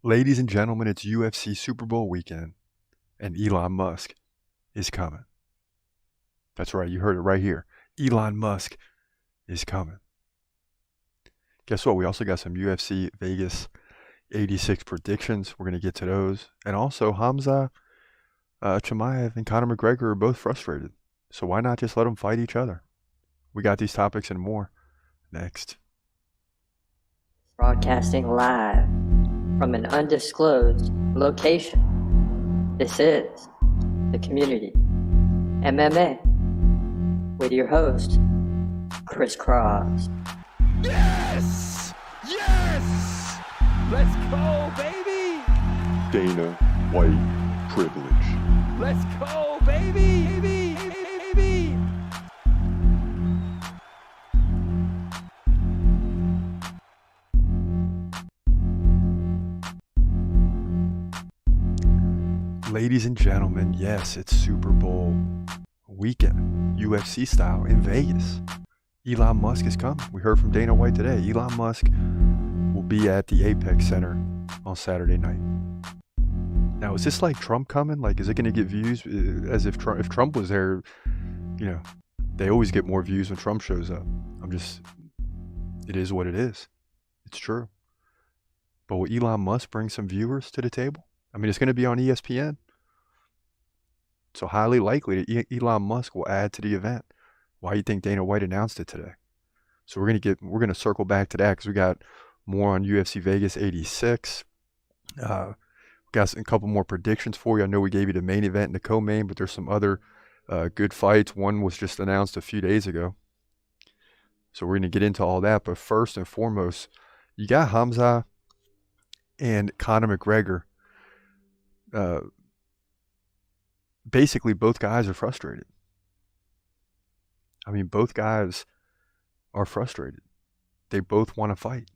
Ladies and gentlemen, it's UFC Super Bowl weekend, and Elon Musk is coming. That's right, you heard it right here. Elon Musk is coming. Guess what? We also got some UFC Vegas 86 predictions. We're going to get to those. And also, Khamzat Chimaev and Conor McGregor are both frustrated. So why not just let them fight each other? We got these topics and more next. Broadcasting live from an undisclosed location. This is the Community MMA with your host, Chris Cross. Yes! Yes! Let's go, baby! Dana White privilege. Let's go, baby! Baby! Baby! Ladies and gentlemen, yes, it's Super Bowl weekend, UFC style, in Vegas. Elon Musk is coming. We heard from Dana White today. Elon Musk will be at the Apex Center on Saturday night. Now, is this like Trump coming? Like, is it going to get views as if Trump was there? You know, they always get more views when Trump shows up. It is what it is. It's true. But will Elon Musk bring some viewers to the table? I mean, it's going to be on ESPN. So highly likely that Elon Musk will add to the event. Why do you think Dana White announced it today? So we're going to circle back to that because we got more on UFC Vegas 86. Got a couple more predictions for you. I know we gave you the main event and the co-main, but there's some other good fights. One was just announced a few days ago. So we're going to get into all that. But first and foremost, you got Khamzat and Conor McGregor. Basically, both guys are frustrated. I mean, both guys are frustrated. They both want to fight.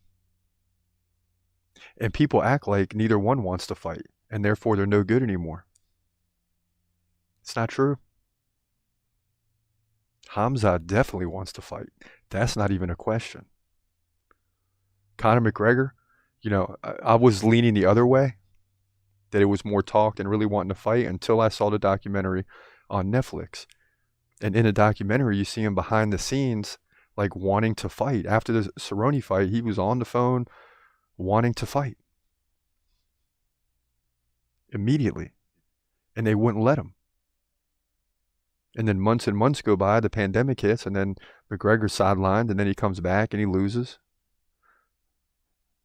And people act like neither one wants to fight, and therefore they're no good anymore. It's not true. Khamzat definitely wants to fight. That's not even a question. Conor McGregor, I was leaning the other way, that it was more talk than really wanting to fight until I saw the documentary on Netflix. And in the documentary, you see him behind the scenes, like wanting to fight. After the Cerrone fight, he was on the phone wanting to fight. Immediately. And they wouldn't let him. And then months and months go by, the pandemic hits, and then McGregor's sidelined, and then he comes back and he loses.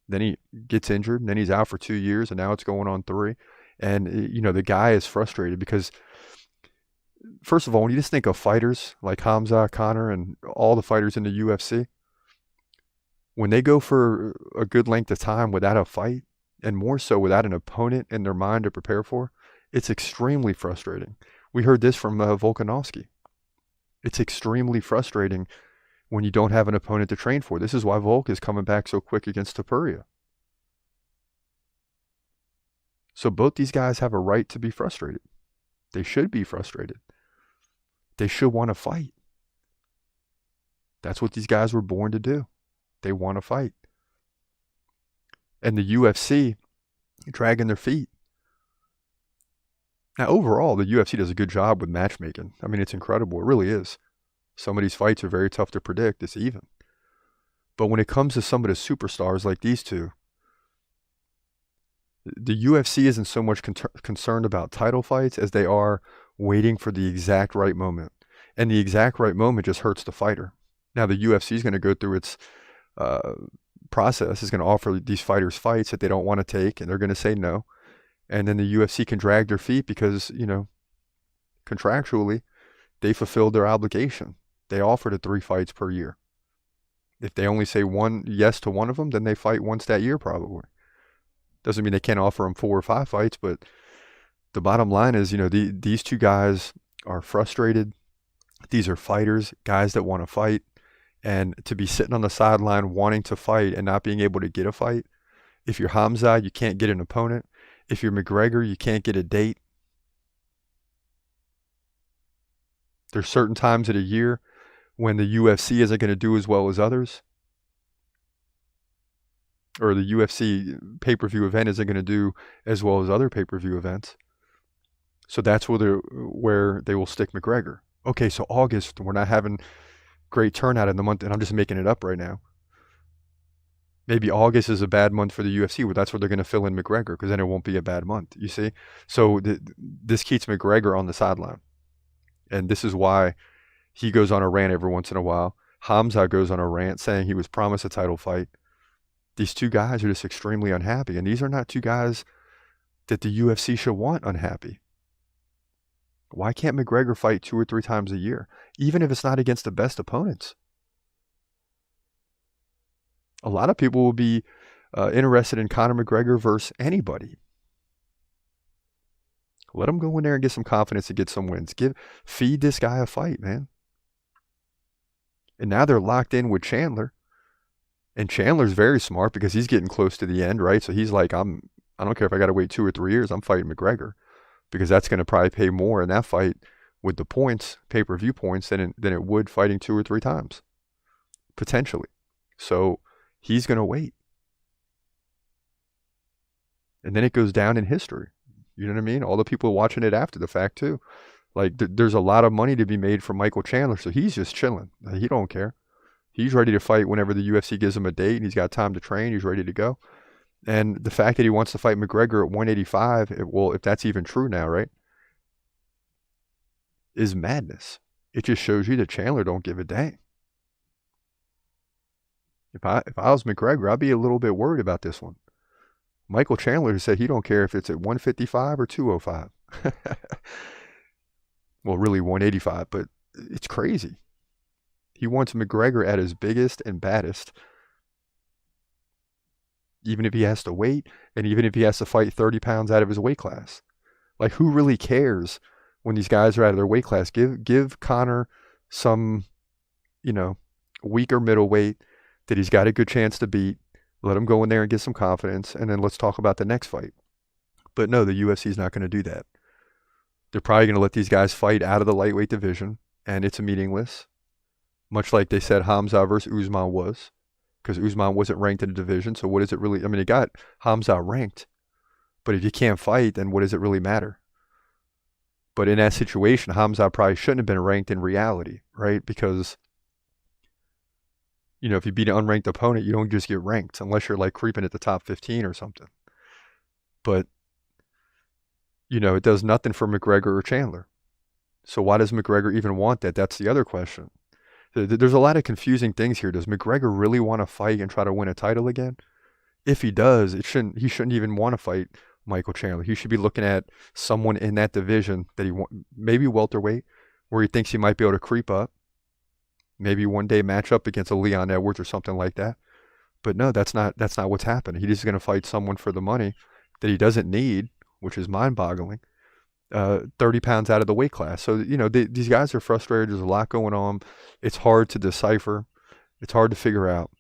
Then he gets injured, and then he's out for 2 years, and now it's going on 3. And, the guy is frustrated because, first of all, when you just think of fighters like Khamzat, Conor, and all the fighters in the UFC, when they go for a good length of time without a fight, and more so without an opponent in their mind to prepare for, it's extremely frustrating. We heard this from Volkanovski. It's extremely frustrating when you don't have an opponent to train for. This is why Volk is coming back so quick against Topuria. So both these guys have a right to be frustrated. They should be frustrated. They should want to fight. That's what these guys were born to do. They want to fight. And the UFC dragging their feet. Now, overall, the UFC does a good job with matchmaking. I mean, it's incredible. It really is. Some of these fights are very tough to predict. It's even. But when it comes to some of the superstars like these two, the UFC isn't so much concerned about title fights as they are waiting for the exact right moment. And the exact right moment just hurts the fighter. Now, the UFC is going to go through its process. It's going to offer these fighters fights that they don't want to take, and they're going to say no. And then the UFC can drag their feet because, contractually, they fulfilled their obligation. They offered the 3 fights per year. If they only say yes to one of them, then they fight once that year probably. Doesn't mean they can't offer them 4 or 5 fights, but the bottom line is, these two guys are frustrated. These are fighters, guys that want to fight. And to be sitting on the sideline wanting to fight and not being able to get a fight. If you're Khamzat, you can't get an opponent. If you're McGregor, you can't get a date. There's certain times of the year when the UFC isn't going to do as well as others. or the UFC pay-per-view event isn't going to do as well as other pay-per-view events. So that's where they will stick McGregor. Okay, so August, we're not having great turnout in the month, and I'm just making it up right now. Maybe August is a bad month for the UFC, where that's where they're going to fill in McGregor, because then it won't be a bad month, you see? So this keeps McGregor on the sideline. And this is why he goes on a rant every once in a while. Khamzat goes on a rant saying he was promised a title fight. These two guys are just extremely unhappy, and these are not two guys that the UFC should want unhappy. Why can't McGregor fight 2 or 3 times a year, even if it's not against the best opponents? A lot of people will be interested in Conor McGregor versus anybody. Let him go in there and get some confidence and get some wins. Feed this guy a fight, man. And now they're locked in with Chandler. And Chandler's very smart because he's getting close to the end, right? So he's like, I don't care if I got to wait 2 or 3 years, I'm fighting McGregor, because that's going to probably pay more in that fight with the points, pay-per-view points, than it would fighting 2 or 3 times, potentially. So he's going to wait. And then it goes down in history. You know what I mean? All the people watching it after the fact too. Like there's a lot of money to be made from Michael Chandler, so he's just chilling. He don't care. He's ready to fight whenever the UFC gives him a date, and he's got time to train. He's ready to go. And the fact that he wants to fight McGregor at 185, if that's even true now, right, is madness. It just shows you that Chandler don't give a dang. If I was McGregor, I'd be a little bit worried about this one. Michael Chandler said he don't care if it's at 155 or 205. Well, really 185, but it's crazy. He wants McGregor at his biggest and baddest, even if he has to wait, and even if he has to fight 30 pounds out of his weight class. Like, who really cares when these guys are out of their weight class? Give Conor some, weaker middleweight that he's got a good chance to beat. Let him go in there and get some confidence, and then let's talk about the next fight. But no, the UFC is not going to do that. They're probably going to let these guys fight out of the lightweight division, and it's meaningless. Much like they said Khamzat versus Usman was, because Usman wasn't ranked in the division, so what does it really... I mean, it got Khamzat ranked, but if you can't fight, then what does it really matter? But in that situation, Khamzat probably shouldn't have been ranked in reality, right? Because, if you beat an unranked opponent, you don't just get ranked unless you're like creeping at the top 15 or something. But, it does nothing for McGregor or Chandler. So why does McGregor even want that? That's the other question. There's a lot of confusing things here. Does McGregor really want to fight and try to win a title again? If he does, he shouldn't even want to fight Michael Chandler. He should be looking at someone in that division that maybe welterweight, where he thinks he might be able to creep up. Maybe one day match up against a Leon Edwards or something like that. But no, that's not what's happening. He's just going to fight someone for the money that he doesn't need, which is mind-boggling. 30 pounds out of the weight class. So, these guys are frustrated. There's a lot going on. It's hard to decipher. It's hard to figure out.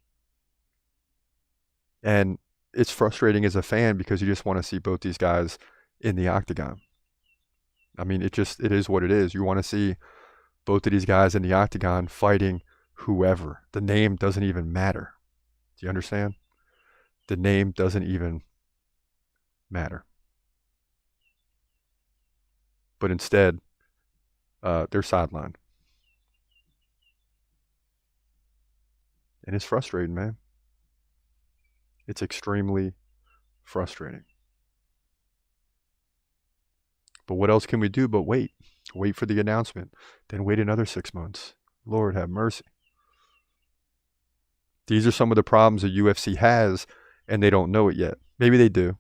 And it's frustrating as a fan because you just want to see both these guys in the octagon. I mean, it is what it is. You want to see both of these guys in the octagon fighting whoever. The name doesn't even matter. Do you understand? The name doesn't even matter. But instead, they're sidelined. And it's frustrating, man. It's extremely frustrating. But what else can we do but wait? Wait for the announcement. Then wait another 6 months. Lord have mercy. These are some of the problems the UFC has, and they don't know it yet. Maybe they do.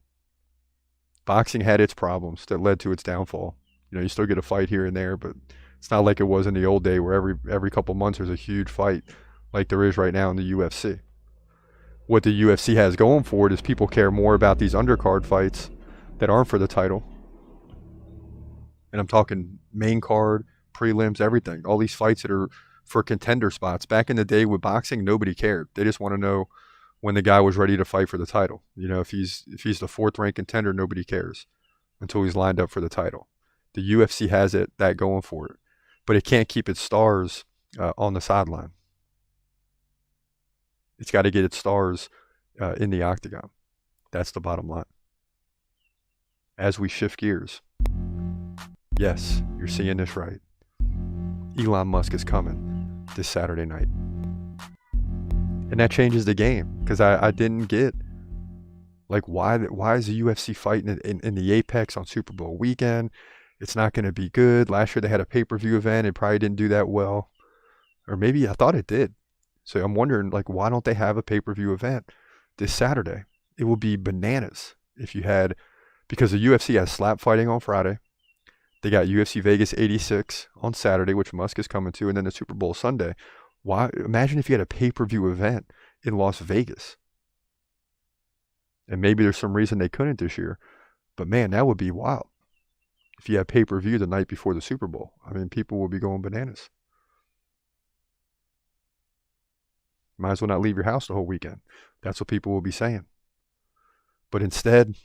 Boxing had its problems that led to its downfall. You still get a fight here and there, but it's not like it was in the old day where every couple months there's a huge fight like there is right now in the UFC. What the UFC has going for it is people care more about these undercard fights that aren't for the title. And I'm talking main card, prelims, everything. All these fights that are for contender spots. Back in the day with boxing, nobody cared. They just want to know when the guy was ready to fight for the title. If he's the 4th ranked contender, nobody cares until he's lined up for the title. The UFC has that going for it, but it can't keep its stars on the sideline. It's got to get its stars in the octagon. That's the bottom line. As we shift gears, yes, you're seeing this right. Elon Musk is coming this Saturday night. And that changes the game, because I didn't get, like, why is the UFC fighting in the Apex on Super Bowl weekend? It's not going to be good. Last year they had a pay-per-view event. It probably didn't do that well. Or maybe I thought it did. So I'm wondering, like, why don't they have a pay-per-view event this Saturday? It will be bananas if you had, because the UFC has slap fighting on Friday. They got UFC Vegas 86 on Saturday, which Musk is coming to, and then the Super Bowl Sunday. Why? Imagine if you had a pay-per-view event in Las Vegas. And maybe there's some reason they couldn't this year. But man, that would be wild. If you had pay-per-view the night before the Super Bowl. I mean, people will be going bananas. Might as well not leave your house the whole weekend. That's what people will be saying. But instead,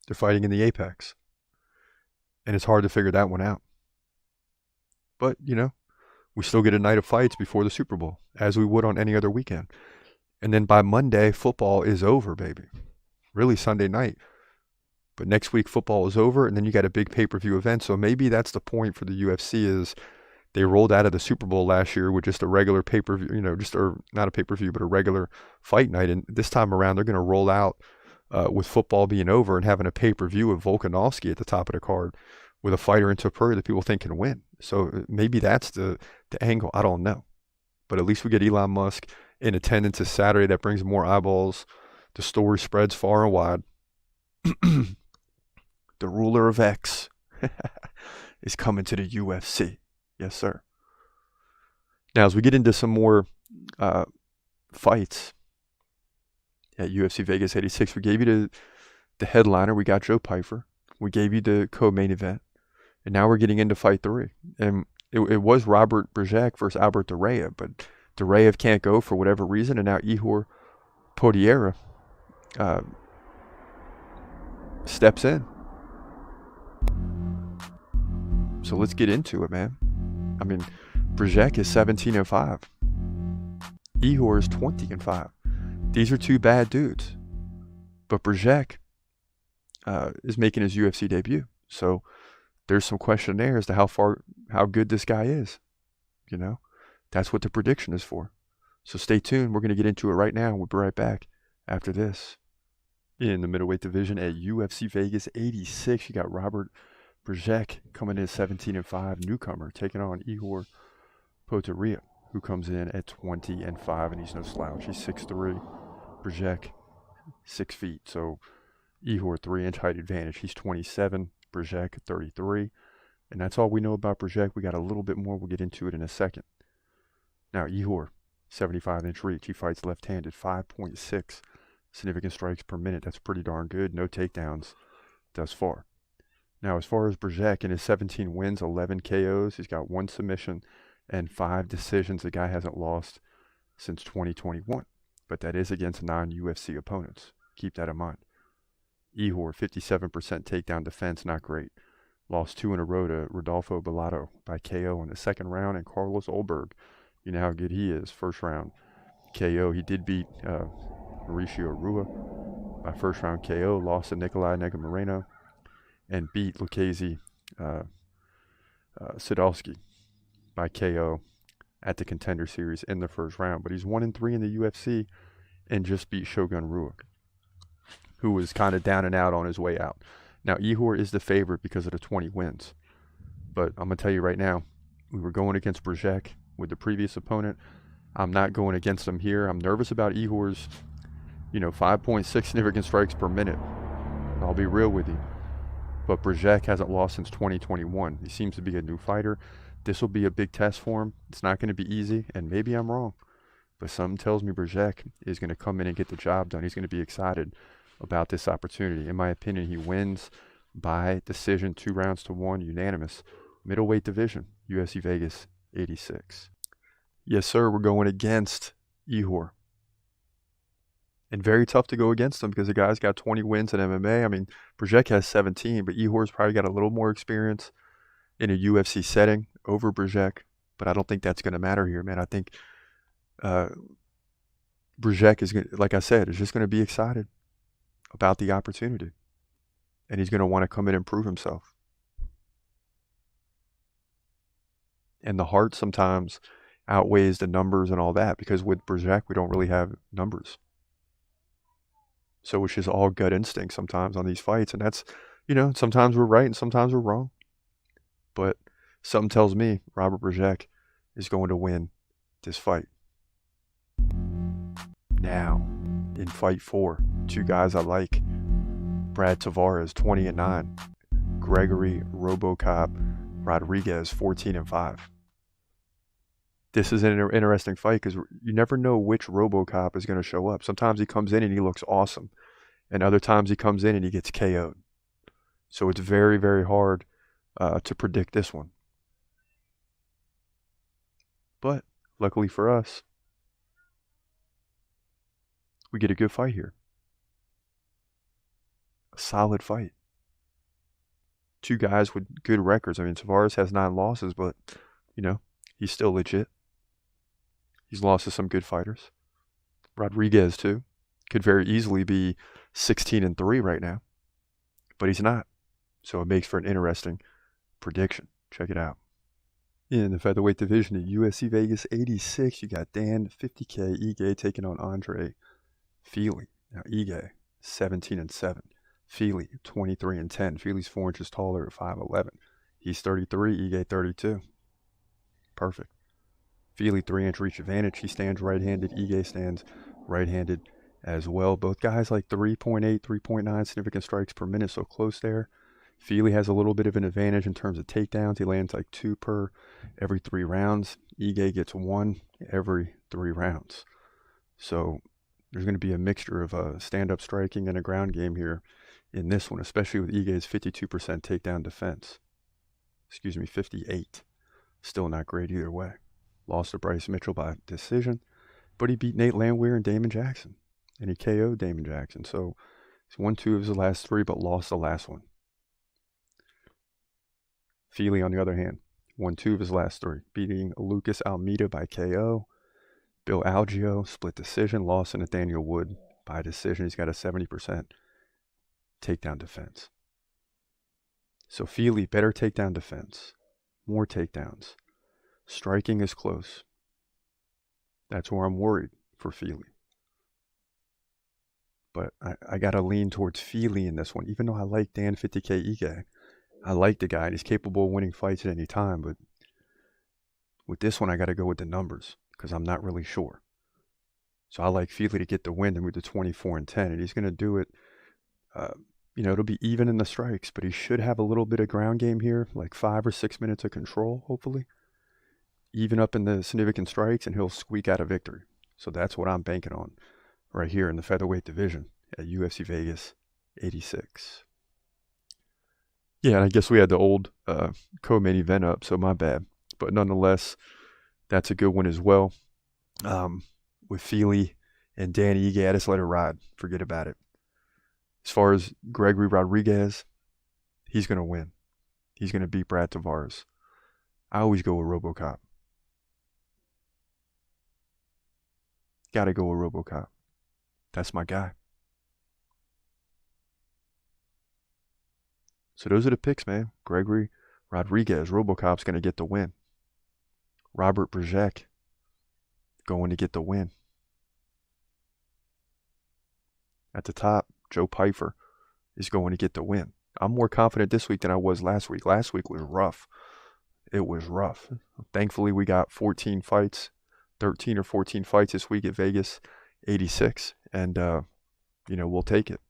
they're fighting in the Apex. And it's hard to figure that one out. But, you know, we still get a night of fights before the Super Bowl, as we would on any other weekend. And then by Monday, football is over, baby. Really Sunday night. But next week, football is over, and then you got a big pay-per-view event. So maybe that's the point for the UFC is they rolled out of the Super Bowl last year with just a regular pay-per-view, you know, or not a pay-per-view, but a regular fight night. And this time around, they're going to roll out with football being over and having a pay-per-view of Volkanovski at the top of the card with a fighter in Topuria that people think can win. So maybe that's the angle. I don't know. But at least we get Elon Musk in attendance this Saturday. That brings more eyeballs. The story spreads far and wide. The ruler of X is coming to the UFC. Yes, sir. Now, as we get into some more fights at UFC Vegas 86, we gave you the headliner. We got Joe Pyfer. We gave you the co-main event. And now we're getting into fight 3. And it was Robert Brzezinski versus Albert Duraev, but Duraev can't go for whatever reason, and now Ihor Potieria steps in. So let's get into it, man. I mean, Brzezinski is 17-5. Ihor is 20-5. These are two bad dudes. But Brzezinski is making his UFC debut. So there's some question there as to how good this guy is. You know, that's what the prediction is for. So stay tuned. We're going to get into it right now. We'll be right back after this. In the middleweight division at UFC Vegas 86, you got Robert Brzezinski coming in 17-5, newcomer, taking on Ihor Potieria, who comes in at 20-5, and he's no slouch. He's 6'3", Brzezinski 6 feet. So Ihor 3-inch height advantage. He's 27, Brzezinski 33. And that's all we know about Brzezinski. We got a little bit more. We'll get into it in a second. Now, Ihor, 75-inch reach. He fights left-handed, 5.6 significant strikes per minute. That's pretty darn good. No takedowns thus far. Now, as far as Brzezinski, in his 17 wins, 11 KOs, he's got 1 submission and 5 decisions. The guy hasn't lost since 2021. But that is against non-UFC opponents. Keep that in mind. Ihor, 57% takedown defense, not great. Lost 2 in a row to Rodolfo Bellato by KO in the second round, and Carlos Olberg, you know how good he is, first round KO. He did beat Mauricio Rua by first round KO, lost to Nikolai Negumereno, and beat Lucchesi Sadowski by KO at the Contender Series in the first round. But he's 1-3 in the UFC and just beat Shogun Rua, who was kind of down and out on his way out. Now, Ihor is the favorite because of the 20 wins. But I'm going to tell you right now, we were going against Brzezinski with the previous opponent. I'm not going against him here. I'm nervous about Ihor's, 5.6 significant strikes per minute. I'll be real with you. But Brzezinski hasn't lost since 2021. He seems to be a new fighter. This will be a big test for him. It's not going to be easy, and maybe I'm wrong. But something tells me Brzezinski is going to come in and get the job done. He's going to be excited about this opportunity. In my opinion, he wins by decision, 2-1, unanimous. Middleweight division, UFC Vegas 86. Yes, sir, we're going against Ihor. And very tough to go against him because the guy's got 20 wins in MMA. I mean, Brzezinski has 17, but Ihor's probably got a little more experience in a UFC setting over Brzezinski. But I don't think that's going to matter here, man. I think Brzezinski is going, like I said, is just going to be excited about the opportunity, and he's going to want to come in and prove himself. And the heart sometimes outweighs the numbers and all that, because with Brzezinski we don't really have numbers. So it's just all gut instinct sometimes on these fights, and that's, sometimes we're right and sometimes we're wrong. But something tells me Robert Brzezinski is going to win this fight. Now, in fight 4, 2 guys I like. Brad Tavares, 20-9. Gregory Robocop Rodriguez, 14-5. This is an interesting fight because you never know which Robocop is going to show up. Sometimes he comes in and he looks awesome, and other times he comes in and he gets KO'd. So it's very, very hard to predict this one. But luckily for us, we get a good fight here. A solid fight. 2 guys with good records. I mean, Tavares has 9 losses, but, he's still legit. He's lost to some good fighters. Rodriguez, too. Could very easily be 16-3 right now. But he's not. So it makes for an interesting prediction. Check it out. In the featherweight division at UFC Vegas 86, you got Dan 50K Ige taking on Andre Fili. Now Ige 17-7. Fili 23-10. Fili's 4 inches taller at 5'11". He's 33. Ige 32. Perfect. Fili 3-inch reach advantage. He stands right-handed. Ige stands right-handed as well. Both guys like 3.8, 3.9 significant strikes per minute, so close there. Fili has a little bit of an advantage in terms of takedowns. He lands like 2 per every 3 rounds. Ige gets 1 every 3 rounds. So there's going to be a mixture of stand-up striking and a ground game here in this one, especially with Ige's 52% takedown defense. 58. Still not great either way. Lost to Bryce Mitchell by decision, but he beat Nate Landwehr and Damon Jackson, and he KO'd Damon Jackson. So he's won 2 of his last 3, but lost the last one. Fili, on the other hand, won 2 of his last 3, beating Lucas Almeida by KO. Bill Algeo, split decision, lost to Nathaniel Wood by decision. He's got a 70% takedown defense. So Fili, better takedown defense, more takedowns. Striking is close. That's where I'm worried for Fili. But I got to lean towards Fili in this one, even though I like Dan 50K Ige. I like the guy, and he's capable of winning fights at any time. But with this one, I got to go with the numbers because I'm not really sure. So I like Fili to get the win and move to 24-10, and he's going to do it. It'll be even in the strikes, but he should have a little bit of ground game here, like 5 or 6 minutes of control, hopefully. Even up in the significant strikes, and he'll squeak out a victory. So that's what I'm banking on right here in the featherweight division at UFC Vegas 86. Yeah, and I guess we had the old co-main event up, so my bad. But nonetheless, that's a good one as well. With Fili and Danny Ige, I just let it ride. Forget about it. As far as Gregory Rodriguez, he's going to win. He's going to beat Brad Tavares. I always go with Robocop. Got to go with Robocop. That's my guy. So those are the picks, man. Gregory Rodriguez, Robocop's going to get the win. Robert Brzezinski going to get the win. At the top, Joe Pyfer is going to get the win. I'm more confident this week than I was last week. Last week was rough. It was rough. Thankfully, we got 14 fights, 13 or 14 fights this week at Vegas 86. And, we'll take it.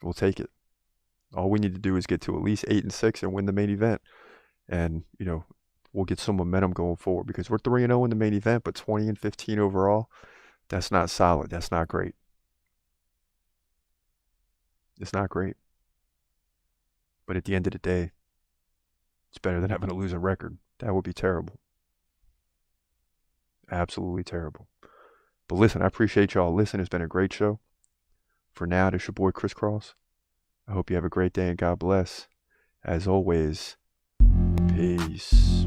We'll take it. All we need to do is get to at least 8-6 and win the main event. And, we'll get some momentum going forward because we're 3-0 in the main event, but 20-15 overall. That's not solid. That's not great. It's not great. But at the end of the day, it's better than having a losing record. That would be terrible. Absolutely terrible. But listen, I appreciate y'all listening. It's been a great show. For now, this is your boy Chris Cross. I hope you have a great day and God bless. As always, peace.